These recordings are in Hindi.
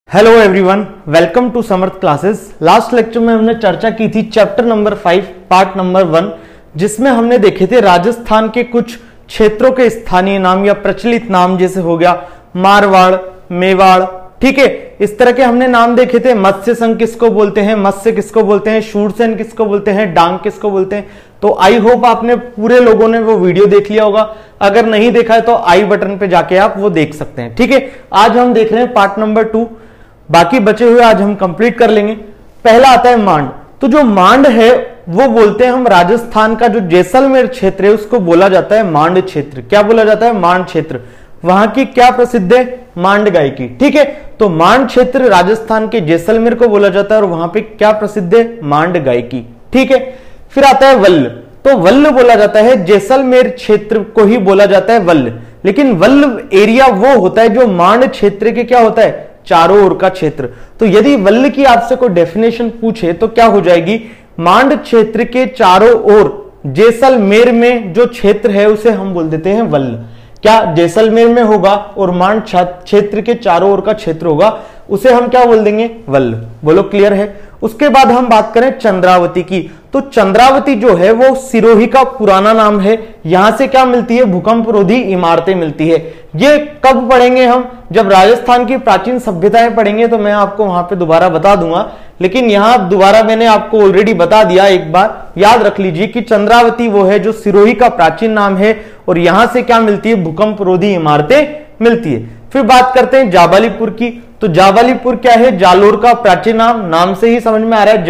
Hello everyone, welcome to Samarth classes. Last lecture में हमने चर्चा की थी चैप्टर नंबर 5 पार्ट नंबर 1, जिसमें हमने देखे थे राजस्थान के कुछ क्षेत्रों के स्थानीय नाम या प्रचलित नाम, जैसे हो गया मारवाड़, मेवाड़, ठीक है। इस तरह के हमने नाम देखे थे। मत्स्य संघ किसको बोलते हैं, मत्स्य किसको बोलते हैं, शूरसेन किसको बोलते हैं, डांग किसको बोलते हैं। तो आई होप आपने पूरे लोगों ने वो वीडियो देख लिया होगा। अगर नहीं देखा है तो आई बटन पे जाके आप वो देख सकते हैं, ठीक है। आज हम देख रहे हैं पार्ट नंबर 2, बाकी बचे हुए आज हम कंप्लीट कर लेंगे। पहला आता है मांड। तो जो मांड है वो बोलते हैं हम राजस्थान का जो जैसलमेर क्षेत्र है उसको बोला जाता है मांड क्षेत्र। क्या बोला जाता है? मांड क्षेत्र। वहां की क्या प्रसिद्ध है? मांड गायकी, ठीक है। तो मांड क्षेत्र राजस्थान के जैसलमेर को बोला जाता है और वहां पे क्या प्रसिद्ध है? मांड गायकी, ठीक है। फिर आता है वल्ल। तो वल्ल बोला जाता है जैसलमेर क्षेत्र को ही बोला जाता है वल्ल, लेकिन वल्ल एरिया वो होता है जो मांड क्षेत्र के क्या होता है? चारों ओर का क्षेत्र। तो यदि वल्ल की आपसे कोई डेफिनेशन पूछे तो क्या हो जाएगी? मांड क्षेत्र के चारों ओर जैसलमेर में जो क्षेत्र है उसे हम बोल देते हैं वल्ल। क्या जैसलमेर में होगा और मांड क्षेत्र के चारों ओर का क्षेत्र होगा, उसे हम क्या बोल देंगे? वल्ल। बोलो क्लियर है। उसके बाद हम बात करें चंद्रावती की। तो चंद्रावती जो है वो सिरोही का पुराना नाम है। यहां से क्या मिलती है? भूकंप रोधी इमारतें मिलती है। ये कब पढ़ेंगे हम? जब राजस्थान की प्राचीन सभ्यताएं पढ़ेंगे तो मैं आपको वहां पे दोबारा बता दूंगा, लेकिन यहां दोबारा मैंने आपको ऑलरेडी बता दिया। एक बार याद रख लीजिए कि चंद्रावती वो है जो सिरोही का प्राचीन नाम है और यहां से क्या मिलती है? भूकंप रोधी इमारतें मिलती है। फिर बात करते हैं जाबालीपुर की। तो जाबालीपुर क्या है? जालोर का प्राचीन नाम, नाम से ही समझ में आ रहा है,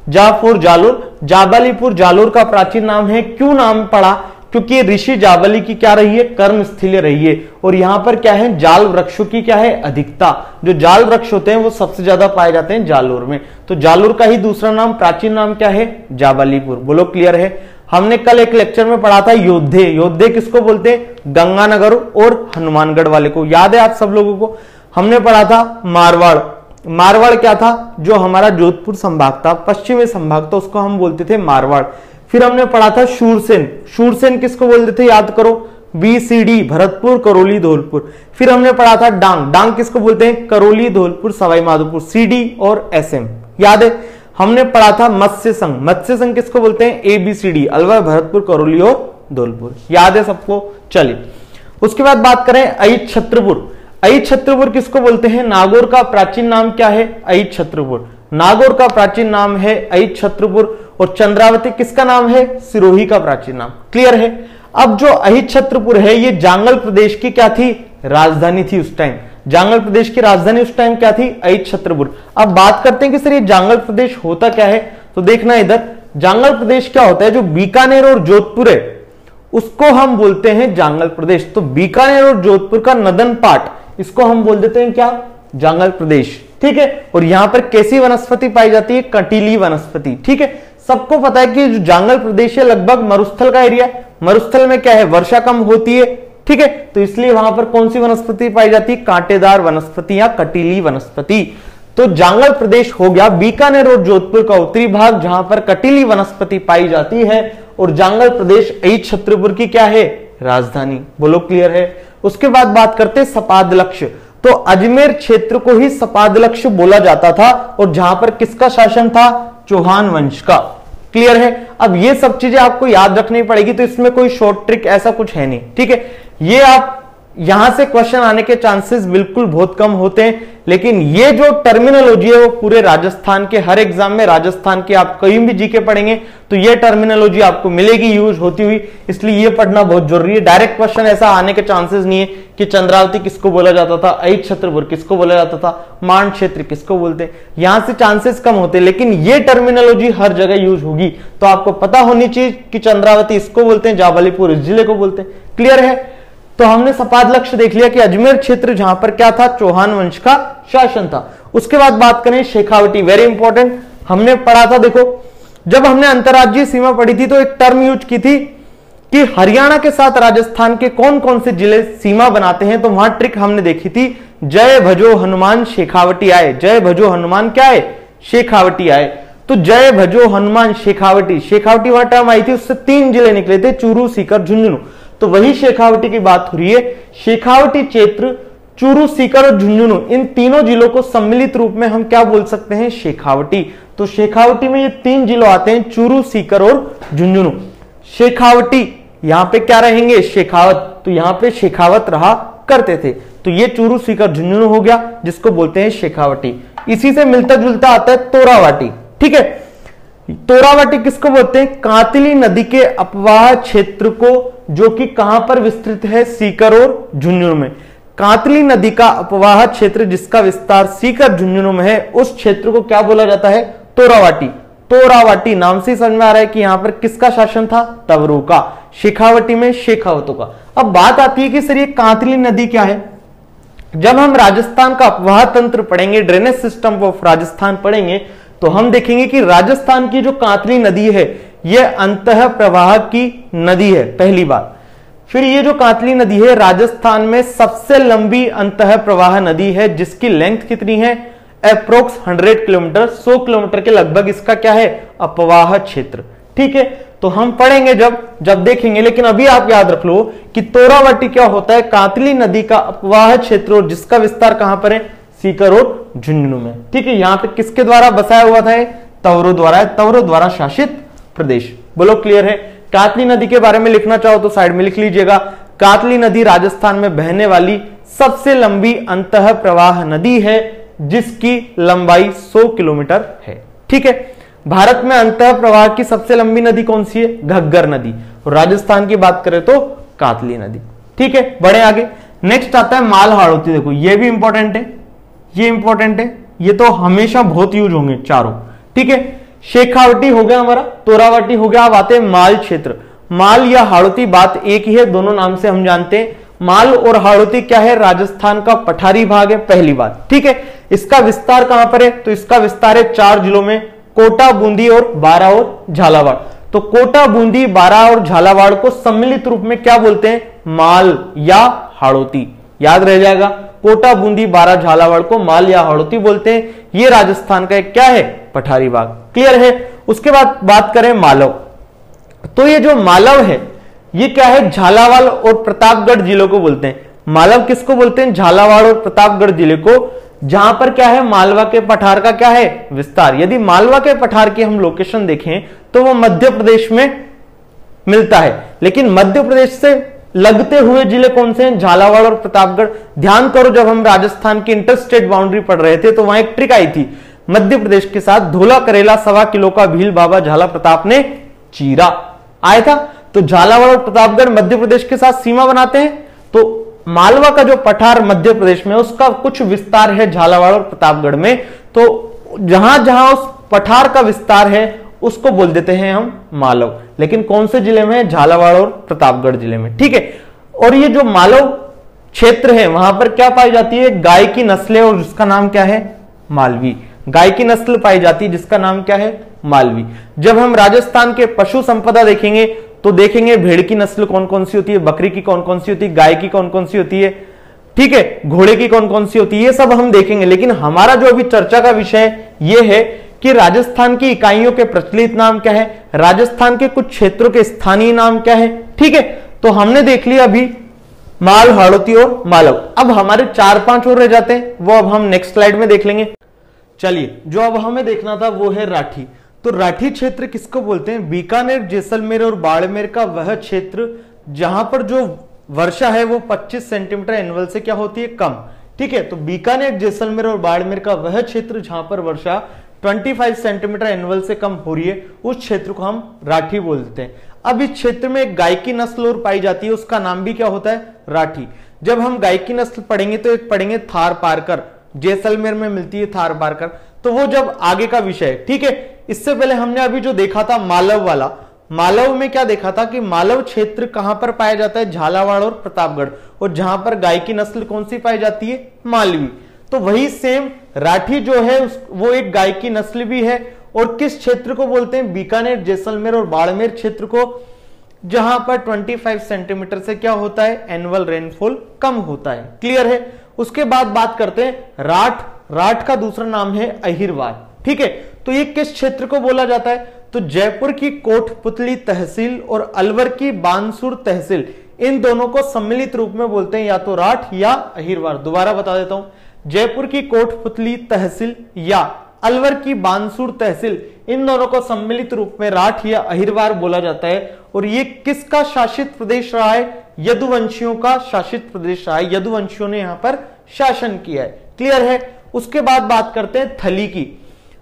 जा फॉर जालोर। जाबालीपुर जालोर का प्राचीन नाम है। क्यों नाम पड़ा? क्योंकि ऋषि जाबाली की क्या रही है? कर्म स्थली रही है। और यहां पर क्या है? जाल वृक्षों की क्या है? अधिकता। जो जाल वृक्ष होते हैं वो सबसे ज्यादा पाए जाते हैं जालोर में। तो जालोर का ही दूसरा नाम, प्राचीन नाम क्या है? जाबालीपुर। बोलो क्लियर है। हमने कल एक लेक्चर में पढ़ा था योद्धे। योद्धे किसको बोलते हैं? गंगानगर और हनुमानगढ़ वाले को। याद है आप सब लोगों को? हमने पढ़ा था मारवाड़। मारवाड़ क्या था? जो हमारा जोधपुर संभाग था, पश्चिमी संभाग था, उसको हम बोलते थे मारवाड़। फिर हमने पढ़ा था शूरसेन। शूरसेन किसको बोलते थे? याद करो, BCD, भरतपुर, करौली, धौलपुर। फिर हमने पढ़ा था डांग। डांग किसको बोलते हैं? करौली, धौलपुर, सवाई माधोपुर, CD और SM। याद है? हमने पढ़ा था मत्स्य संघ। मत्स्य संघ किसको बोलते हैं? ABCD, अलवर, भरतपुर, करौली और धौलपुर। याद है सबको? चलिए उसके बाद बात करें अहित छत्रपुर। अहित छत्रपुर किसको बोलते हैं? नागौर का प्राचीन नाम क्या है? अहित छत्रपुर। नागौर का प्राचीन नाम है अहित छत्रपुर। और चंद्रावती किसका नाम है? सिरोही का प्राचीन नाम। क्लियर है। अब जो अहित छत्रपुर है ये जांगल प्रदेश की क्या थी? राजधानी थी उस टाइम। जांगल प्रदेश की राजधानी उस टाइम क्या थी? अहित छत्रपुर। अब बात करते हैं कि सर ये जांगल प्रदेश होता क्या है। तो देखना इधर, जांगल प्रदेश क्या होता है? जो बीकानेर और जोधपुर है उसको हम बोलते हैं जांगल प्रदेश। तो बीकानेर और जोधपुर का नदन पार्ट, इसको हम बोल देते हैं क्या? जांगल प्रदेश, ठीक है। और यहां पर कैसी वनस्पति पाई जाती है? कंटीली वनस्पति, ठीक है। सबको पता है कि जो जांगल प्रदेश है लगभग मरुस्थल का एरिया। मरुस्थल में क्या है? वर्षा कम होती है, ठीक है। तो इसलिए वहां पर कौन सी वनस्पति पाई जाती है? कांटेदार वनस्पति या कटीली वनस्पति। तो जांगल प्रदेश हो गया बीकानेर और जोधपुर का उत्तरी भाग जहां पर कटीली वनस्पति पाई जाती है। और जांगल प्रदेश अहित छत्रपुर की क्या है? राजधानी। बोलो क्लियर है। उसके बाद बात करते हैं सपादलक्ष। तो अजमेर क्षेत्र को ही सपादलक्ष बोला जाता था और जहां पर किसका शासन था? चौहान वंश का। क्लियर है। अब ये सब चीजें आपको याद रखनी पड़ेगी, तो इसमें कोई शॉर्ट ट्रिक ऐसा कुछ है नहीं, ठीक है। ये आप यहां से क्वेश्चन आने के चांसेस बिल्कुल बहुत कम होते हैं, लेकिन ये जो टर्मिनोलॉजी है वो पूरे राजस्थान के हर एग्जाम में, राजस्थान के आप कहीं भी जीके पढ़ेंगे तो ये टर्मिनोलॉजी आपको मिलेगी यूज होती हुई, इसलिए ये पढ़ना बहुत जरूरी है। डायरेक्ट क्वेश्चन ऐसा आने के चांसेस नहीं है कि चंद्रावती किसको बोला जाता था, अहित छत्रपुर किसको बोला जाता था, मांड क्षेत्र किसको बोलते हैं, यहां से चांसेस कम होते, लेकिन ये टर्मिनोलॉजी हर जगह यूज होगी। तो आपको पता होनी चाहिए कि चंद्रावती इसको बोलते हैं, जाबालीपुर इस जिले को बोलते हैं। क्लियर है। तो हमने सपादलक्ष देख लिया कि अजमेर क्षेत्र जहां पर क्या था? चौहान वंश का शासन था। उसके बाद बात करें शेखावटी, वेरी इंपॉर्टेंट। हमने पढ़ा था, देखो जब हमने अंतरराज्यीय सीमा पढ़ी थी तो एक टर्म यूज की थी कि हरियाणा के साथ राजस्थान के कौन कौन से जिले सीमा बनाते हैं। तो वहां ट्रिक हमने देखी थी, जय भजो हनुमान शेखावटी आए। जय भजो हनुमान क्या है? शेखावटी आए। तो जय भजो हनुमान शेखावटी, शेखावटी वहां टर्म आई थी, उससे 3 जिले निकले थे, चूरू, सीकर, झुंझुनू। तो वही शेखावटी की बात हो रही है। शेखावटी क्षेत्र चूरू, सीकर और झुंझुनू, इन तीनों जिलों को सम्मिलित रूप में हम क्या बोल सकते हैं? शेखावटी। तो शेखावटी में ये 3 जिलों आते हैं, चूरू, सीकर और झुंझुनू। शेखावटी, यहां पे क्या रहेंगे? शेखावत। तो यहां पे शेखावत रहा करते थे, तो ये चूरू, सीकर, झुंझुनू हो गया, जिसको बोलते हैं शेखावटी। इसी से मिलता जुलता आता है तोरावाटी। ठीक है, तोरावाटी किसको बोलते हैं? कांतली नदी के अपवाह क्षेत्र को, जो कि कहां पर विस्तृत है? सीकर और झुंझुनू में। कांतली नदी का अपवाह क्षेत्र जिसका विस्तार सीकर, झुंझुनू में है, उस क्षेत्र को क्या बोला जाता है? तोरावाटी। तोरावाटी नाम से समझ में आ रहा है कि यहां पर किसका शासन था? तवरों का। शेखावटी में शेखावतों का। अब बात आती है कि सर ये कांतली नदी क्या है? जब हम राजस्थान का अपवाह तंत्र पढ़ेंगे, ड्रेनेज सिस्टम ऑफ राजस्थान पढ़ेंगे, तो हम देखेंगे कि राजस्थान की जो कांतली नदी है यह अंतः प्रवाह की नदी है, पहली बात। फिर ये जो कांतली नदी है राजस्थान में सबसे लंबी अंतः प्रवाह नदी है, जिसकी लेंथ कितनी है? अप्रोक्स 100 किलोमीटर, 100 किलोमीटर के लगभग इसका क्या है? अपवाह क्षेत्र। ठीक है, तो हम पढ़ेंगे जब देखेंगे, लेकिन अभी आप याद रख लो कि तोरावाटी क्या होता है? कांतली नदी का अपवाह क्षेत्र, और जिसका विस्तार कहां पर है? सीकर और झुंझुनू में। ठीक है, यहां पे किसके द्वारा बसाया हुआ था? तवरों द्वारा, तवरों द्वारा शासित प्रदेश। बोलो क्लियर है? कांतली नदी के बारे में लिखना चाहो तो साइड में लिख लीजिएगा। कांतली नदी राजस्थान में बहने वाली सबसे लंबी अंतः प्रवाह नदी है, जिसकी लंबाई 100 किलोमीटर है। ठीक है, भारत में अंतः प्रवाह की सबसे लंबी नदी कौन सी है? घग्गर नदी। और राजस्थान की बात करें तो कांतली नदी। ठीक है, बढ़े आगे। नेक्स्ट आता है माल हाड़ौती। देखो ये भी इंपॉर्टेंट है, ये इंपॉर्टेंट है, ये तो हमेशा बहुत यूज होंगे चारों। ठीक है, शेखावटी हो गया हमारा, तोरावाटी हो गया। अब आते हैं माल क्षेत्र। माल या हाड़ौती बात एक ही है, दोनों नाम से हम जानते हैं। माल और हाड़ौती क्या है? राजस्थान का पठारी भाग है, पहली बात। ठीक है, इसका विस्तार कहां पर है? तो इसका विस्तार है 4 जिलों में, कोटा, बूंदी और बारां और झालावाड़। तो कोटा, बूंदी, बारां और झालावाड़ को सम्मिलित रूप में क्या बोलते हैं? माल या हाड़ौती। याद रह जाएगा, कोटा, बूंदी, बारां, झालावाड़ को माल या हाड़ौती बोलते हैं। ये राजस्थान का एक क्या है? पठारी भाग। क्लियर है? उसके बाद बात करें मालव। तो ये जो मालव है ये क्या है? झालावाड़ और प्रतापगढ़ जिलों को बोलते हैं। मालव किसको बोलते हैं? झालावाड़ और प्रतापगढ़ जिले को, जहां पर क्या है? मालवा के पठार का क्या है? विस्तार। यदि मालवा के पठार की हम लोकेशन देखें तो वो मध्य प्रदेश में मिलता है, लेकिन मध्य प्रदेश से लगते हुए जिले कौन से हैं? झालावाड़ और प्रतापगढ़। ध्यान करो, जब हम राजस्थान की इंटर स्टेट बाउंड्री पढ़ रहे थे तो वहां एक ट्रिक आई थी, मध्य प्रदेश के साथ धोला करेला 1.25 किलो का भील बाबा झाला प्रताप ने चीरा आया था। तो झालावाड़ और प्रतापगढ़ मध्य प्रदेश के साथ सीमा बनाते हैं। तो मालवा का जो पठार मध्य प्रदेश में, उसका कुछ विस्तार है झालावाड़ और प्रतापगढ़ में। तो जहां जहां उस पठार का विस्तार है उसको बोल देते हैं हम मालव। लेकिन कौन से जिले में? झालावाड़ और प्रतापगढ़ जिले में। ठीक है, और ये जो मालव क्षेत्र है वहां पर क्या पाई जाती है? गाय की नस्लें, और जिसका नाम क्या है? मालवी। गाय की नस्ल पाई जाती है जिसका नाम क्या है? मालवी। जब हम राजस्थान के पशु संपदा देखेंगे तो देखेंगे भेड़ की नस्ल कौन कौन सी होती है, बकरी की कौन कौन सी होती है, गाय की कौन कौन सी होती है, ठीक है, घोड़े की कौन कौन सी होती है, ये सब हम देखेंगे। लेकिन हमारा जो अभी चर्चा का विषय ये है कि राजस्थान की इकाइयों के प्रचलित नाम क्या है, राजस्थान के कुछ क्षेत्रों के स्थानीय नाम क्या है। ठीक है, तो हमने देख लिया अभी माल, हाड़ौती और मालव। अब हमारे 4-5 और रह जाते हैं, वो अब हम नेक्स्ट स्लाइड में देख लेंगे। चलिए, जो अब हमें देखना था वो है राठी। तो राठी क्षेत्र किसको बोलते हैं? बीकानेर, जैसलमेर और बाड़मेर का वह क्षेत्र जहां पर जो वर्षा है वो 25 सेंटीमीटर एनुअल से क्या होती है? कम। ठीक है, तो बीकानेर, जैसलमेर और बाड़मेर का वह क्षेत्र जहां पर वर्षा 25 सेंटीमीटर एनुअल से कम हो रही है, उस क्षेत्र को हम राठी बोलते हैं। अब इस क्षेत्र में एक गाय की नस्ल और पाई जाती है, उसका नाम भी क्या होता है? राठी। जब हम गाय की नस्ल पढ़ेंगे तो एक पढ़ेंगे थार पारकर, जैसलमेर में मिलती है थार पारकर, तो वो जब आगे का विषय है। ठीक है, इससे पहले हमने अभी जो देखा था मालव वाला, मालव में क्या देखा था कि मालव क्षेत्र कहां पर पाया जाता है? झालावाड़ और प्रतापगढ़, और जहां पर गाय की नस्ल कौन सी पाई जाती है? मालवी। तो वही सेम राठी जो है वो एक गाय की नस्ल भी है। और किस क्षेत्र को बोलते हैं? बीकानेर, जैसलमेर और बाड़मेर क्षेत्र को, जहां पर 25 सेंटीमीटर से क्या होता है? एनुअल रेनफॉल कम होता है। क्लियर है? उसके बाद बात करते हैं राठ। राठ का दूसरा नाम है अहिरवार। ठीक है, तो ये किस क्षेत्र को बोला जाता है? तो जयपुर की कोटपुतली तहसील और अलवर की बानसूर तहसील, इन दोनों को सम्मिलित रूप में बोलते हैं या तो राठ या अहिरवार। दोबारा बता देता हूं, जयपुर की कोटपुतली तहसील या अलवर की बानसूर तहसील, इन दोनों को सम्मिलित रूप में राठ या अहिरवार बोला जाता है। और ये किसका शासित प्रदेश रहा है? यदुवंशियों का शासित प्रदेश रहा है। यदुवंशियों ने यहां पर शासन किया है। क्लियर है। उसके बाद बात करते हैं थली की।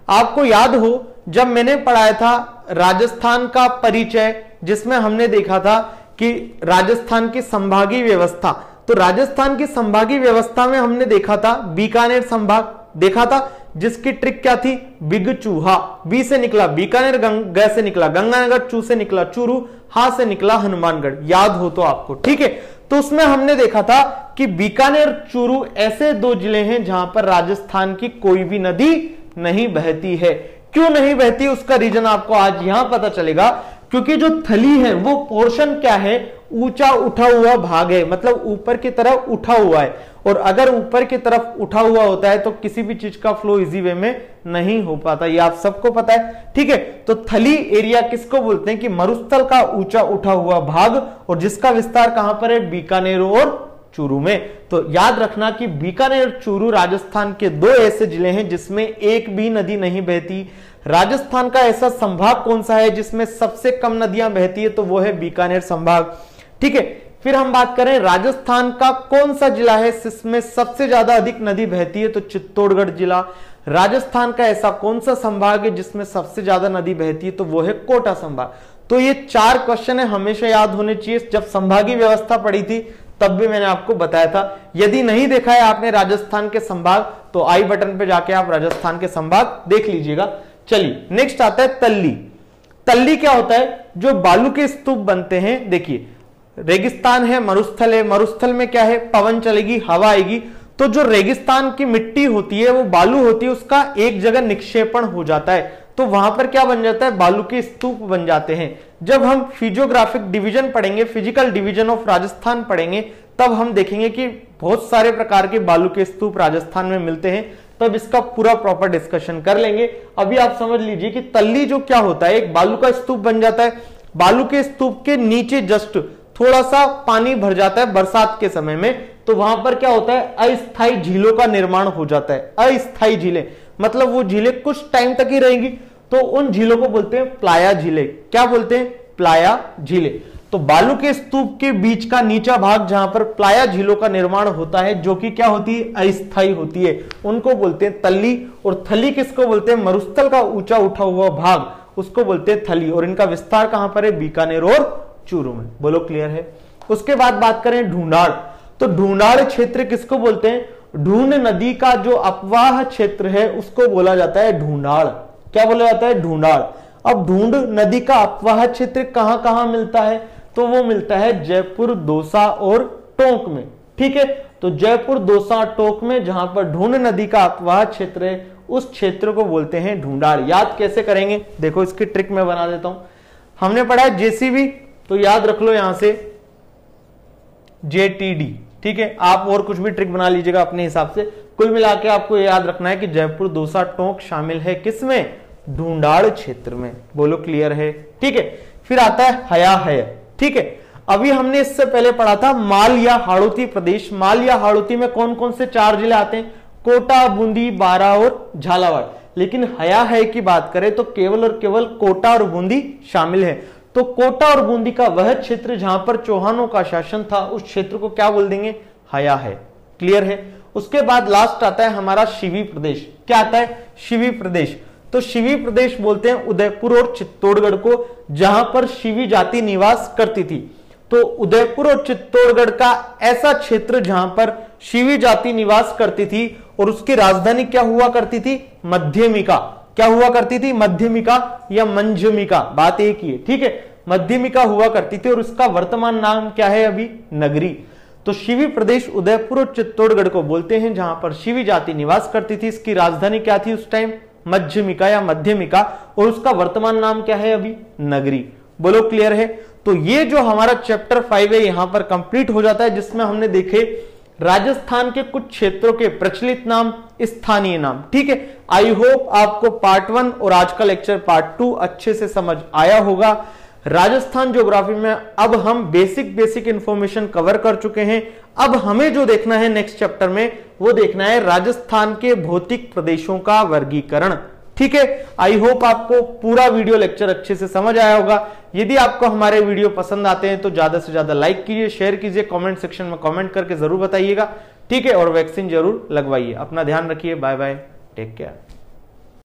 आपको याद हो जब मैंने पढ़ाया था राजस्थान का परिचय, जिसमें हमने देखा था कि राजस्थान की संभागीय व्यवस्था, तो राजस्थान की संभागीय व्यवस्था में हमने देखा था बीकानेर संभाग देखा था, जिसकी ट्रिक क्या थी? बिग चूहा, बी से निकला बीकानेर, ग से निकला गंगानगर, चू से निकला चूरू, हा से निकला हनुमानगढ़, याद हो तो आपको। ठीक है, तो उसमें हमने देखा था कि बीकानेर चूरू ऐसे दो जिले हैं जहां पर राजस्थान की कोई भी नदी नहीं बहती है। क्यों नहीं बहती, उसका रीजन आपको आज यहां पता चलेगा। क्योंकि जो थली है वो पोर्शन क्या है? ऊंचा उठा हुआ भाग है, मतलब ऊपर की तरफ उठा हुआ है। और अगर ऊपर की तरफ उठा हुआ होता है तो किसी भी चीज का फ्लो इजी वे में नहीं हो पाता, ये आप सबको पता है। ठीक है, तो थली एरिया किसको बोलते हैं? कि मरुस्थल का ऊंचा उठा हुआ भाग, और जिसका विस्तार कहां पर है? बीकानेर और चूरू में। तो याद रखना कि बीकानेर और चूरू राजस्थान के दो ऐसे जिले हैं जिसमें एक भी नदी नहीं बहती। राजस्थान का ऐसा संभाग कौन सा है जिसमें सबसे कम नदियां बहती है? तो वो है बीकानेर संभाग। ठीक है, फिर हम बात करें राजस्थान का कौन सा जिला है जिसमें सबसे ज्यादा अधिक नदी बहती है? तो चित्तौड़गढ़ जिला। राजस्थान का ऐसा कौन सा संभाग है जिसमें सबसे ज्यादा नदी बहती है? तो वो है कोटा संभाग। तो ये 4 क्वेश्चन है, हमेशा याद होने चाहिए। जब संभागीय व्यवस्था पढ़ी थी तब भी मैंने आपको बताया था। यदि नहीं देखा है आपने राजस्थान के संभाग तो आई बटन पे जाके आप राजस्थान के संभाग देख लीजिएगा। चलिए नेक्स्ट आता है तल्ली। तल्ली क्या होता है? जो बालू के स्तूप बनते हैं। देखिए रेगिस्तान है, मरुस्थल है, मरुस्थल में क्या है? पवन चलेगी, हवा आएगी। तो जो रेगिस्तान की मिट्टी होती है, वो बालू होती है, उसका एक जगह निक्षेपण हो जाता है, तो वहां पर क्या बन जाता है? बालू के स्तूप बन जाते हैं। जब हम फिजियोग्राफिक डिवीजन पढ़ेंगे, फिजिकल डिवीजन ऑफ राजस्थान पढ़ेंगे, तब हम देखेंगे कि बहुत सारे प्रकार के बालू के स्तूप राजस्थान में मिलते हैं, तब इसका पूरा प्रॉपर डिस्कशन कर लेंगे। अभी आप समझ लीजिए कि तल्ली जो क्या होता है, एक बालू का स्तूप बन जाता है। बालू के स्तूप के नीचे जस्ट थोड़ा सा पानी भर जाता है बरसात के समय में, तो वहां पर क्या होता है? अस्थायी झीलों का निर्माण हो जाता है। अस्थायी झीलें मतलब वो झीलें कुछ टाइम तक ही रहेंगी, तो उन झीलों को बोलते हैं प्लाया झीलें। क्या बोलते हैं? प्लाया झीलें। तो बालू के स्तूप के बीच का नीचा भाग जहां पर प्लाया झीलों का निर्माण होता है, जो कि क्या होती है? अस्थायी होती है, उनको बोलते हैं तल्ली। और थली किसको बोलते हैं? मरुस्थल का ऊंचा उठा हुआ भाग, उसको बोलते हैं थली। और इनका विस्तार कहां पर है? बीकानेर और चूरू में। बोलो क्लियर है। उसके बाद बात करें ढूंढाड़। तो ढूंढाड़ क्षेत्र किसको बोलते हैं? ढूंढ नदी का जो अपवाह क्षेत्र है उसको बोला जाता है ढूंढाड़। क्या बोला जाता है? ढूंढाड़। अब ढूंढ नदी का अपवाह क्षेत्र कहां कहां मिलता है? तो वो मिलता है जयपुर, दौसा और टोंक में। ठीक है, तो जयपुर, दौसा, टोंक में जहां पर ढूंढ नदी का अपवाह क्षेत्र है, उस क्षेत्र को बोलते हैं ढूंढाड़। याद कैसे करेंगे? देखो इसकी ट्रिक मैं बना देता हूं। हमने पढ़ा है जेसीबी, तो याद रख लो यहां से जेटीडी। ठीक है, आप और कुछ भी ट्रिक बना लीजिएगा अपने हिसाब से। कुल मिला के आपको याद रखना है कि जयपुर, दौसा, टोंक शामिल है किसमें? ढूंढाड़ क्षेत्र में। बोलो क्लियर है। ठीक है, फिर आता है हया है। ठीक है, अभी हमने इससे पहले पढ़ा था माल या हाड़ौती प्रदेश। माल या हाड़ौती में कौन कौन से 4 जिले आते हैं? कोटा, बूंदी, बारां और झालावाड़। लेकिन हया है की बात करें तो केवल और केवल कोटा और बूंदी शामिल है। तो कोटा और बूंदी का वह क्षेत्र जहां पर चौहानों का शासन था, उस क्षेत्र को क्या बोल देंगे? हया है। क्लियर है। उसके बाद लास्ट आता है हमारा शिवी प्रदेश। क्या आता है? शिवी प्रदेश। तो शिवी प्रदेश बोलते हैं उदयपुर और चित्तौड़गढ़ को, जहां पर शिवी जाति निवास करती थी। तो उदयपुर और चित्तौड़गढ़ का ऐसा क्षेत्र जहां पर शिवी जाति निवास करती थी, और उसकी राजधानी क्या हुआ करती थी? मध्यमिका। क्या हुआ करती थी? मध्यमिका या मंजमिका, बात एक ही है। ठीक है, मध्यमिका हुआ करती थी, और उसका वर्तमान नाम क्या है? अभी नगरी। तो शिवी प्रदेश उदयपुर और चित्तौड़गढ़ को बोलते हैं जहां पर शिवी जाति निवास करती थी। इसकी राजधानी क्या थी उस टाइम? मध्यमिका या मध्यमिका, और उसका वर्तमान नाम क्या है? अभी नगरी। बोलो क्लियर है। तो ये जो हमारा चैप्टर 5 है यहां पर कंप्लीट हो जाता है, जिसमें हमने देखे राजस्थान के कुछ क्षेत्रों के प्रचलित नाम, स्थानीय नाम। ठीक है, आई होप आपको पार्ट 1 और आज का लेक्चर पार्ट 2 अच्छे से समझ आया होगा। राजस्थान ज्योग्राफी में अब हम बेसिक इंफॉर्मेशन कवर कर चुके हैं। अब हमें जो देखना है नेक्स्ट चैप्टर में, वो देखना है राजस्थान के भौतिक प्रदेशों का वर्गीकरण। ठीक है, आई होप आपको पूरा वीडियो लेक्चर अच्छे से समझ आया होगा। यदि आपको हमारे वीडियो पसंद आते हैं तो ज्यादा से ज्यादा लाइक कीजिए, शेयर कीजिए, कमेंट सेक्शन में कमेंट करके जरूर बताइएगा। ठीक है, और वैक्सीन जरूर लगवाइए। अपना ध्यान रखिए। Bye bye, take care.